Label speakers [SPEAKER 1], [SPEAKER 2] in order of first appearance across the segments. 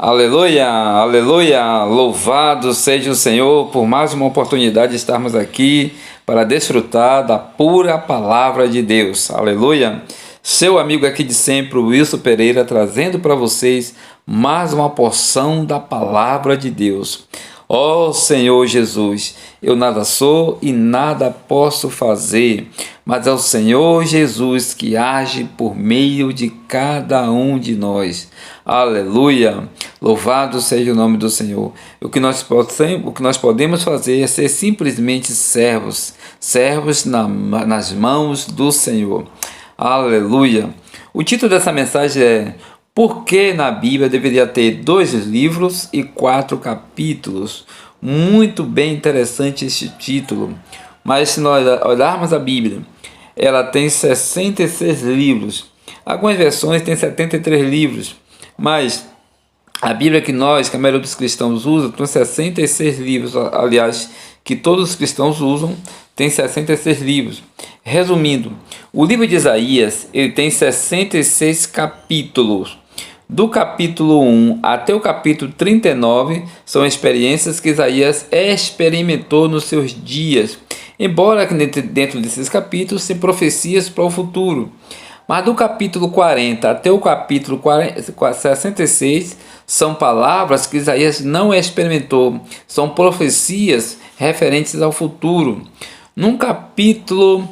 [SPEAKER 1] Aleluia, aleluia, louvado seja o Senhor por mais uma oportunidade de estarmos aqui para desfrutar da pura palavra de Deus. Aleluia. Seu amigo aqui de sempre, Wilson Pereira, trazendo para vocês mais uma porção da palavra de Deus. Ó Senhor Jesus, eu nada sou e nada posso fazer, mas é o Senhor Jesus que age por meio de cada um de nós. Aleluia! Louvado seja o nome do Senhor. O que nós podemos fazer é ser simplesmente servos nas mãos do Senhor. Aleluia! O título dessa mensagem é: por que na Bíblia deveria ter 2 livros e 4 capítulos? Muito bem interessante este título. Mas se nós olharmos a Bíblia, ela tem 66 livros. Algumas versões têm 73 livros. Mas a Bíblia que a maioria dos cristãos usa, tem 66 livros. Aliás, que todos os cristãos usam, tem 66 livros. Resumindo, o livro de Isaías ele tem 66 capítulos. Do capítulo 1 até o capítulo 39 são experiências que Isaías experimentou nos seus dias, embora dentro desses capítulos se profecias para o futuro. Mas do capítulo 40 até o capítulo 66 são palavras que Isaías não experimentou, são profecias referentes ao futuro. No capítulo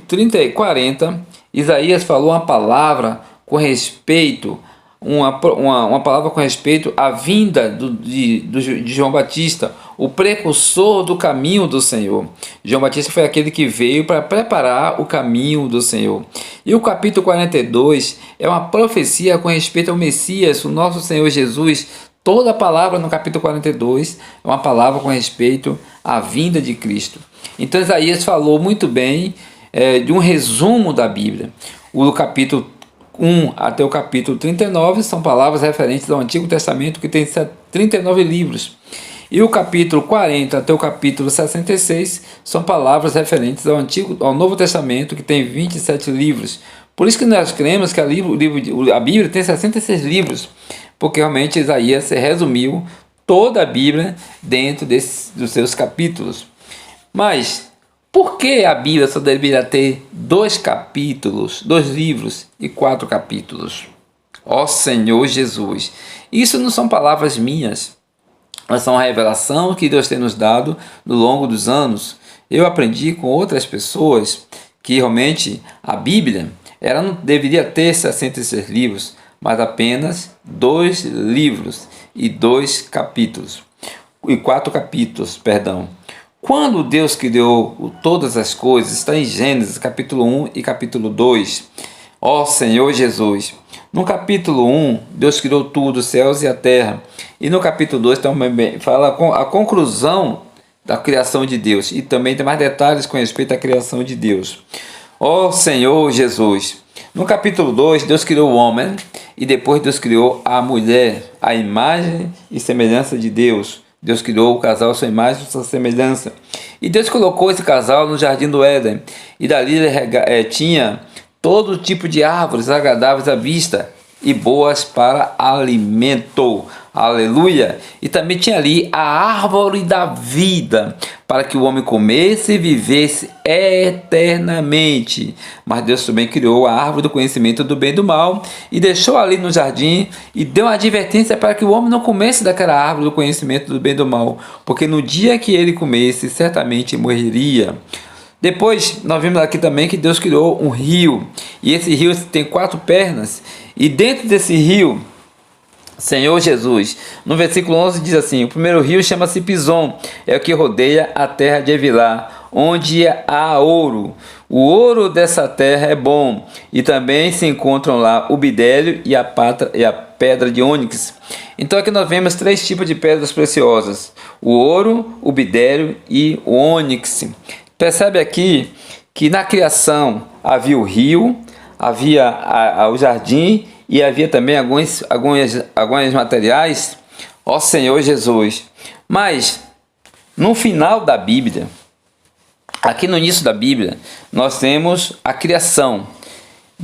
[SPEAKER 1] 30 e 40, Isaías falou uma palavra com respeito, uma palavra com respeito à vinda de João Batista, o precursor do caminho do Senhor. João Batista foi aquele que veio para preparar o caminho do Senhor. E o capítulo 42 é uma profecia com respeito ao Messias, o nosso Senhor Jesus. Toda a palavra no capítulo 42 é uma palavra com respeito à vinda de Cristo. Então Isaías falou muito bem de um resumo da Bíblia. O capítulo 1 até o capítulo 39 são palavras referentes ao Antigo Testamento, que tem 39 livros. E o capítulo 40 até o capítulo 66 são palavras referentes ao Novo Testamento, que tem 27 livros. Por isso que nós cremos que a Bíblia tem 66 livros, porque realmente Isaías resumiu toda a Bíblia dentro dos seus capítulos. Mas por que a Bíblia só deveria ter 2 capítulos, 2 livros e 4 capítulos? Ó Senhor Jesus, isso não são palavras minhas, mas são a revelação que Deus tem nos dado no longo dos anos. Eu aprendi com outras pessoas que realmente a Bíblia ela não deveria ter 66 livros, mas apenas 2 livros e 2 capítulos, e 4 capítulos, perdão. Quando Deus criou todas as coisas, está em Gênesis capítulo 1 e capítulo 2. Ó Senhor Jesus, no capítulo 1, Deus criou tudo, os céus e a terra. E no capítulo 2 também fala a conclusão da criação de Deus. E também tem mais detalhes com respeito à criação de Deus. Ó Senhor Jesus, no capítulo 2, Deus criou o homem e depois Deus criou a mulher, a imagem e semelhança de Deus. Deus criou o casal à sua imagem e sua semelhança. E Deus colocou esse casal no jardim do Éden. E dali ele tinha todo tipo de árvores agradáveis à vista e boas para alimento. Aleluia! E também tinha ali a árvore da vida, para que o homem comesse e vivesse eternamente. Mas Deus também criou a árvore do conhecimento do bem e do mal e deixou ali no jardim e deu uma advertência para que o homem não comesse daquela árvore do conhecimento do bem e do mal, porque no dia que ele comesse, certamente morreria. Depois, nós vimos aqui também que Deus criou um rio, e esse rio tem 4 pernas, e dentro desse rio, Senhor Jesus, no versículo 11 diz assim: o primeiro rio chama-se Pison, é o que rodeia a terra de Evilá, onde há ouro. O ouro dessa terra é bom, e também se encontram lá o bidélio e a pedra de ônix. Então aqui nós vemos 3 tipos de pedras preciosas: o ouro, o bidélio e o ônix. Percebe aqui que na criação havia o rio, havia o jardim e havia também alguns materiais. Ó Senhor Jesus. Mas no final da Bíblia, aqui no início da Bíblia, nós temos a criação.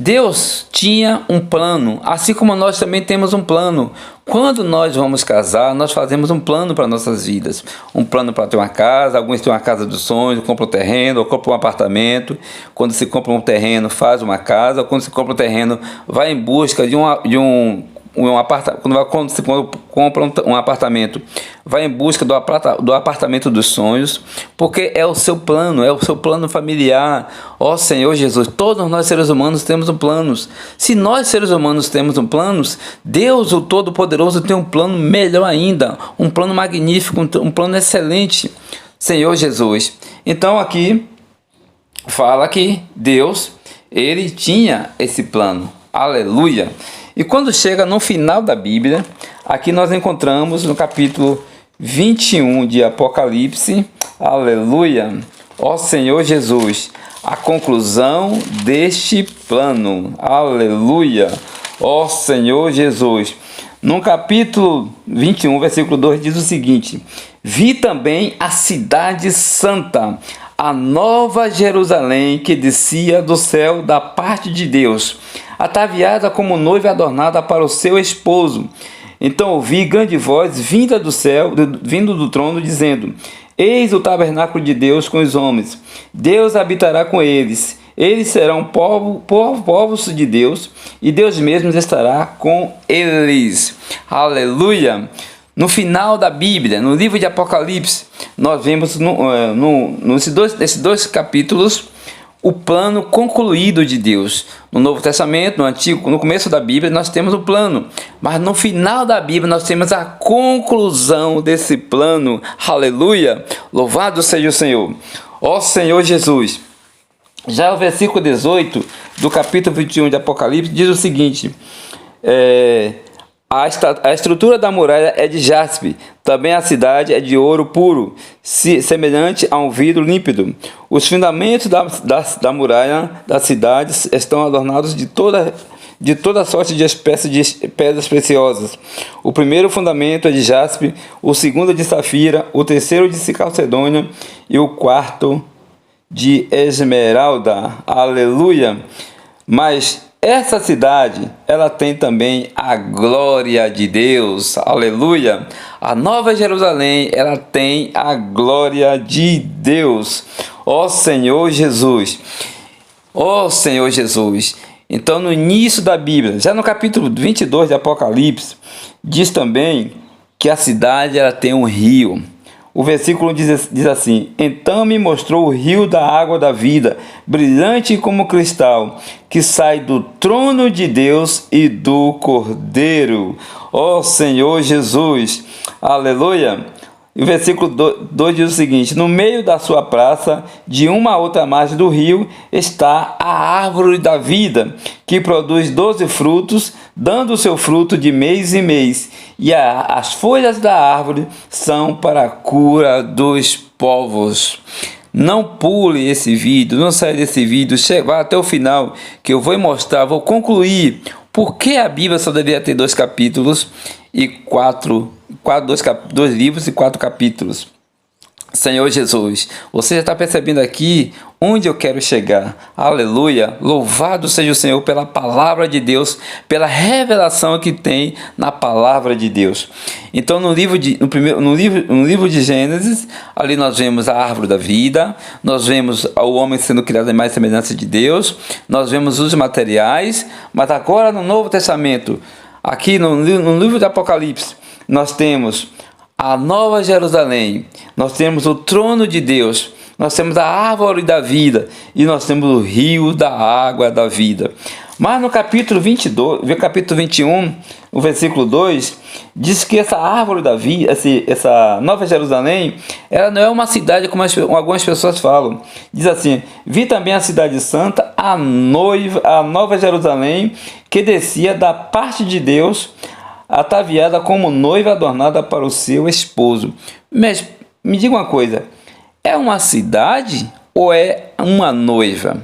[SPEAKER 1] Deus tinha um plano, assim como nós também temos um plano. Quando nós vamos casar, nós fazemos um plano para nossas vidas. Um plano para ter uma casa, alguns têm uma casa dos sonhos, compram um terreno, ou compram um apartamento. Quando se compra um terreno, faz uma casa. Quando se compra um terreno, vai em busca de um apartamento. Quando se compra um apartamento, vai em busca do apartamento dos sonhos, porque é o seu plano familiar. Ó Senhor Jesus, todos nós seres humanos temos um plano. Se nós seres humanos temos um plano, Deus o Todo-Poderoso tem um plano melhor ainda, um plano magnífico, um plano excelente, Senhor Jesus. Então aqui fala que Deus, ele tinha esse plano. Aleluia! E quando chega no final da Bíblia, aqui nós encontramos no capítulo 21 de Apocalipse, aleluia, ó Senhor Jesus, a conclusão deste plano, aleluia, ó Senhor Jesus. No capítulo 21, versículo 2 diz o seguinte: vi também a cidade santa, a nova Jerusalém, que descia do céu da parte de Deus, ataviada como noiva adornada para o seu esposo. Então ouvi grande voz vinda do céu, vindo do trono, dizendo: eis o tabernáculo de Deus com os homens. Deus habitará com eles. Eles serão povos de Deus, e Deus mesmo estará com eles. Aleluia! No final da Bíblia, no livro de Apocalipse, nós vemos nesses dois capítulos o plano concluído de Deus. No Novo Testamento, no Antigo, no começo da Bíblia, nós temos o plano, mas no final da Bíblia nós temos a conclusão desse plano. Aleluia! Louvado seja o Senhor. Ó Senhor Jesus. Já o versículo 18 do capítulo 21 de Apocalipse diz o seguinte: a estrutura da muralha é de jaspe, também a cidade é de ouro puro, semelhante a um vidro límpido. Os fundamentos da muralha da cidade estão adornados de toda sorte de espécies de pedras preciosas. O primeiro fundamento é de jaspe, o segundo é de safira, o terceiro de calcedônia e o quarto de esmeralda. Aleluia! Mas essa cidade, ela tem também a glória de Deus. Aleluia! A Nova Jerusalém, ela tem a glória de Deus. Ó Senhor Jesus! Ó Senhor Jesus! Então, no início da Bíblia, já no capítulo 22 de Apocalipse, diz também que a cidade, ela tem um rio. O versículo diz assim: então me mostrou o rio da água da vida, brilhante como cristal, que sai do trono de Deus e do Cordeiro. Ó Senhor Jesus, aleluia! E o versículo 2 diz o seguinte: no meio da sua praça, de uma a outra margem do rio, está a árvore da vida, que produz 12 frutos, dando o seu fruto de mês em mês. E as folhas da árvore são para a cura dos povos. Não pule esse vídeo, não saia desse vídeo, vá até o final, que eu vou mostrar, vou concluir por que a Bíblia só deveria ter 2 capítulos e 2 livros e 4 capítulos. Senhor Jesus, você já está percebendo aqui onde eu quero chegar. Aleluia! Louvado seja o Senhor pela palavra de Deus, pela revelação que tem na palavra de Deus. Então, no livro de Gênesis, ali nós vemos a árvore da vida, nós vemos o homem sendo criado em mais semelhança de Deus, nós vemos os materiais, mas agora no Novo Testamento, aqui no livro de Apocalipse, nós temos a Nova Jerusalém, nós temos o trono de Deus, nós temos a árvore da vida e nós temos o rio da água da vida. Mas no capítulo 21, o versículo 2, diz que essa árvore da vida, essa Nova Jerusalém, ela não é uma cidade como algumas pessoas falam. Diz assim: vi também a cidade santa, a Nova Jerusalém, que descia da parte de Deus, ataviada como noiva adornada para o seu esposo. Mas me diga uma coisa: é uma cidade ou é uma noiva?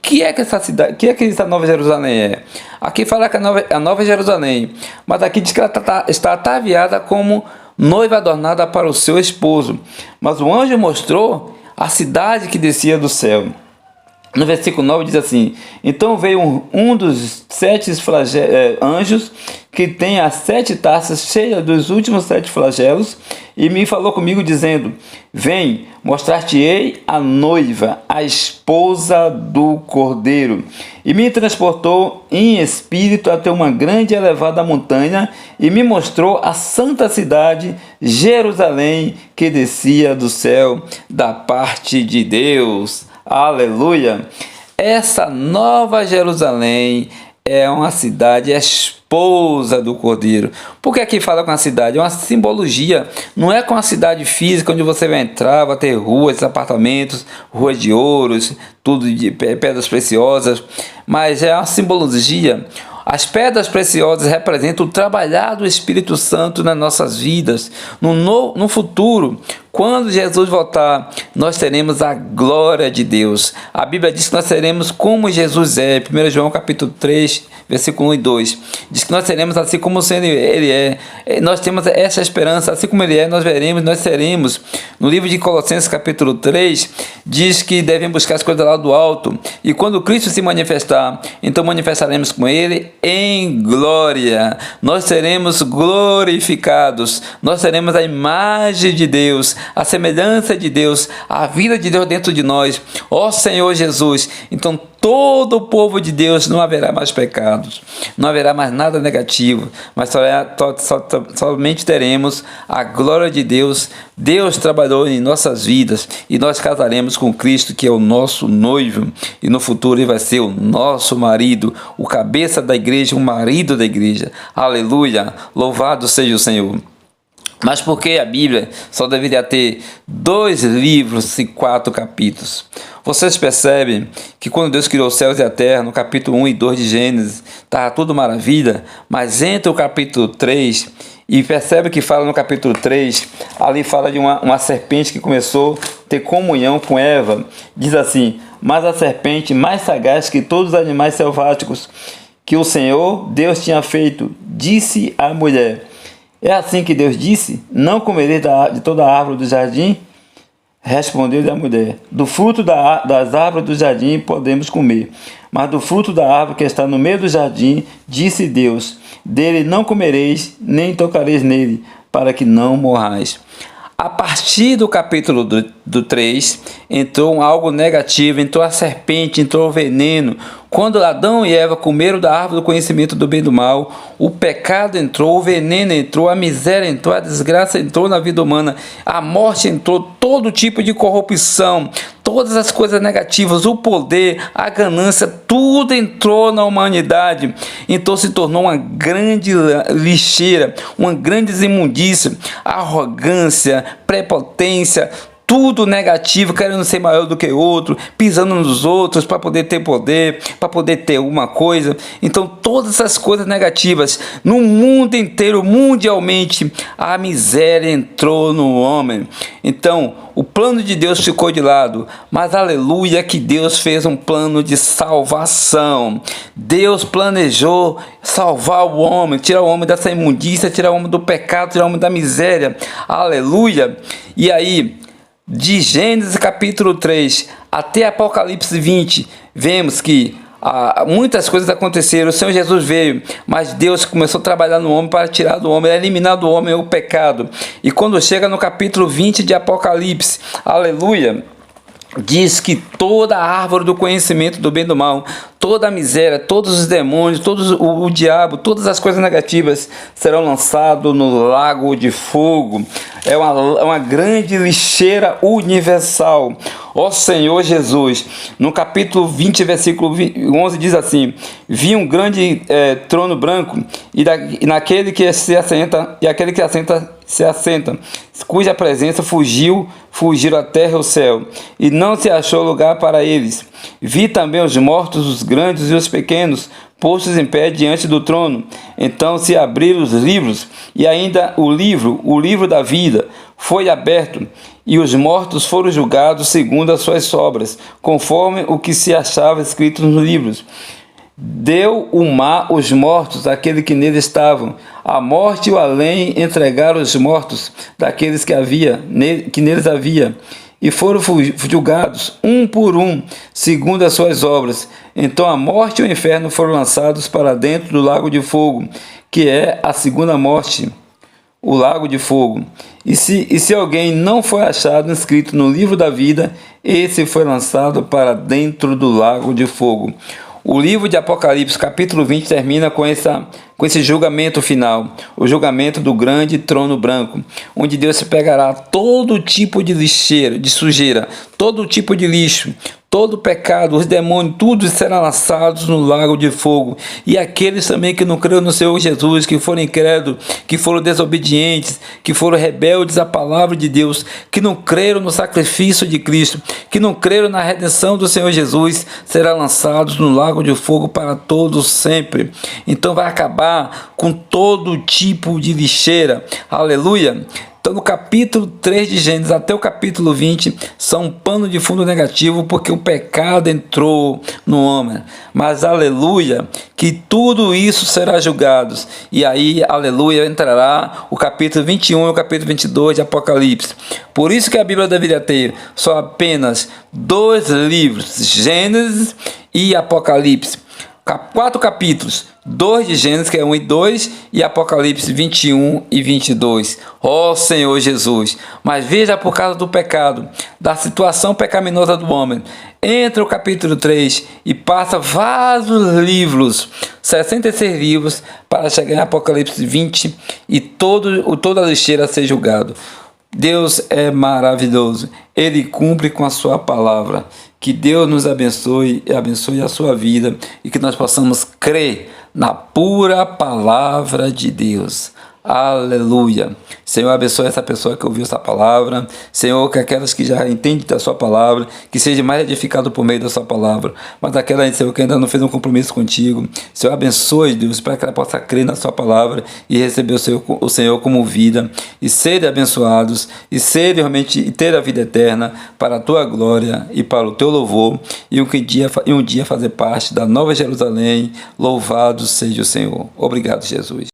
[SPEAKER 1] Que é que essa cidade, que é que essa Nova Jerusalém é? Aqui fala que a Nova Jerusalém, mas aqui diz que ela está ataviada como noiva adornada para o seu esposo. Mas o anjo mostrou a cidade que descia do céu. No versículo 9 diz assim: então veio um dos 7 anjos, que tem as 7 taças cheias dos últimos 7 flagelos, e me falou comigo dizendo: vem, mostrar-te-ei a noiva, a esposa do Cordeiro. E me transportou em espírito até uma grande e elevada montanha, e me mostrou a santa cidade, Jerusalém, que descia do céu da parte de Deus. Aleluia! Essa nova Jerusalém é uma cidade esposa do Cordeiro. Por que aqui fala com a cidade? É uma simbologia. Não é com a cidade física onde você vai entrar, vai ter ruas, apartamentos, ruas de ouros, tudo de pedras preciosas, mas é uma simbologia. As pedras preciosas representam o trabalhar do Espírito Santo nas nossas vidas. No futuro, quando Jesus voltar, nós teremos a glória de Deus. A Bíblia diz que nós seremos como Jesus é. 1 João capítulo 3, versículo 1 e 2. Diz que nós seremos assim como sendo Ele é. Nós temos essa esperança, assim como Ele é, nós veremos, nós seremos. No livro de Colossenses capítulo 3, diz que devemos buscar as coisas lá do alto. E quando Cristo se manifestar, então manifestaremos com Ele em glória. Nós seremos glorificados. Nós teremos a imagem de Deus, a semelhança de Deus, a vida de Deus dentro de nós. Ó Senhor Jesus, então todo o povo de Deus, não haverá mais pecados, não haverá mais nada negativo, mas somente teremos a glória de Deus. Deus trabalhou em nossas vidas e nós casaremos com Cristo, que é o nosso noivo, e no futuro Ele vai ser o nosso marido, o cabeça da igreja, o marido da igreja. Aleluia, louvado seja o Senhor. Mas por que a Bíblia só deveria ter 2 livros e 4 capítulos? Vocês percebem que quando Deus criou os céus e a terra, no capítulo 1 e 2 de Gênesis, estava tudo maravilha, mas entra o capítulo 3 e percebe que fala no capítulo 3, ali fala de uma serpente que começou a ter comunhão com Eva. Diz assim: mas a serpente, mais sagaz que todos os animais selváticos que o Senhor Deus tinha feito, disse à mulher: é assim que Deus disse: não comereis de toda a árvore do jardim? Respondeu-lhe a mulher: do fruto das árvores do jardim podemos comer, mas do fruto da árvore que está no meio do jardim, disse Deus: dele não comereis, nem tocareis nele, para que não morrais. A partir do capítulo 3, entrou algo negativo, entrou a serpente, entrou o veneno. Quando Adão e Eva comeram da árvore do conhecimento do bem e do mal, o pecado entrou, o veneno entrou, a miséria entrou, a desgraça entrou na vida humana, a morte entrou, todo tipo de corrupção, todas as coisas negativas, o poder, a ganância, tudo entrou na humanidade. Então se tornou uma grande lixeira, uma grande imundícia, arrogância, prepotência, tudo negativo, querendo ser maior do que outro, pisando nos outros para poder ter poder, para poder ter alguma coisa. Então todas essas coisas negativas no mundo inteiro, mundialmente, a miséria entrou no homem. Então o plano de Deus ficou de lado, mas aleluia que Deus fez um plano de salvação. Deus planejou salvar o homem, tirar o homem dessa imundícia, tirar o homem do pecado, tirar o homem da miséria. Aleluia. E aí, de Gênesis capítulo 3 até Apocalipse 20, vemos que muitas coisas aconteceram. O Senhor Jesus veio, mas Deus começou a trabalhar no homem para tirar do homem, eliminar do homem o pecado. E quando chega no capítulo 20 de Apocalipse, aleluia, diz que toda a árvore do conhecimento do bem e do mal, toda a miséria, todos os demônios, o diabo, todas as coisas negativas serão lançados no lago de fogo. É uma grande lixeira universal. Ó Senhor Jesus, no capítulo 20, versículo 11 diz assim: vi um grande trono branco, e naquele que se assenta, e aquele que se assenta, cuja presença fugiram a terra e o céu, e não se achou lugar para eles. Vi também os mortos, os grandes e os pequenos, postos em pé diante do trono. Então se abriram os livros, e ainda o livro da vida, foi aberto, e os mortos foram julgados segundo as suas obras, conforme o que se achava escrito nos livros. Deu o mar os mortos, aqueles que neles estavam. A morte e o além entregaram os mortos daqueles que neles havia. e foram julgados, um por um, segundo as suas obras. Então a morte e o inferno foram lançados para dentro do lago de fogo, que é a segunda morte, o lago de fogo. E se alguém não foi achado inscrito no livro da vida, esse foi lançado para dentro do lago de fogo. O livro de Apocalipse, capítulo 20, termina com esse julgamento final, o julgamento do grande trono branco, onde Deus se pegará todo tipo de lixeira, de sujeira, todo tipo de lixo, todo pecado, os demônios, tudo será lançados no lago de fogo. E aqueles também que não creram no Senhor Jesus, que foram incrédulos, que foram desobedientes, que foram rebeldes à palavra de Deus, que não creram no sacrifício de Cristo, que não creram na redenção do Senhor Jesus, serão lançados no lago de fogo para todos sempre. Então vai acabar com todo tipo de lixeira. Aleluia! Então, no capítulo 3 de Gênesis até o capítulo 20, são um pano de fundo negativo, porque o pecado entrou no homem. Mas, aleluia, que tudo isso será julgado. E aí, aleluia, entrará o capítulo 21 e o capítulo 22 de Apocalipse. Por isso que a Bíblia deveria ter só apenas 2 livros, Gênesis e Apocalipse. 4 capítulos, 2 de Gênesis, que é 1 e 2, e Apocalipse 21 e 22. Ó Senhor Jesus! Mas veja, por causa do pecado, da situação pecaminosa do homem, entra o capítulo 3 e passa vários livros, 66 livros, para chegar em Apocalipse 20 e toda a lixeira ser julgado. Deus é maravilhoso, Ele cumpre com a sua palavra. Que Deus nos abençoe e abençoe a sua vida, e que nós possamos crer na pura palavra de Deus. Aleluia. Senhor, abençoe essa pessoa que ouviu essa palavra. Senhor, que aquelas que já entendem da sua palavra, que seja mais edificado por meio da sua palavra. Mas aquela, Senhor, que ainda não fez um compromisso contigo, Senhor, abençoe, Deus, para que ela possa crer na sua palavra e receber o Senhor como vida, e serem abençoados, e serem realmente, e ter a vida eterna para a tua glória e para o teu louvor, e um dia fazer parte da Nova Jerusalém. Louvado seja o Senhor. Obrigado, Jesus.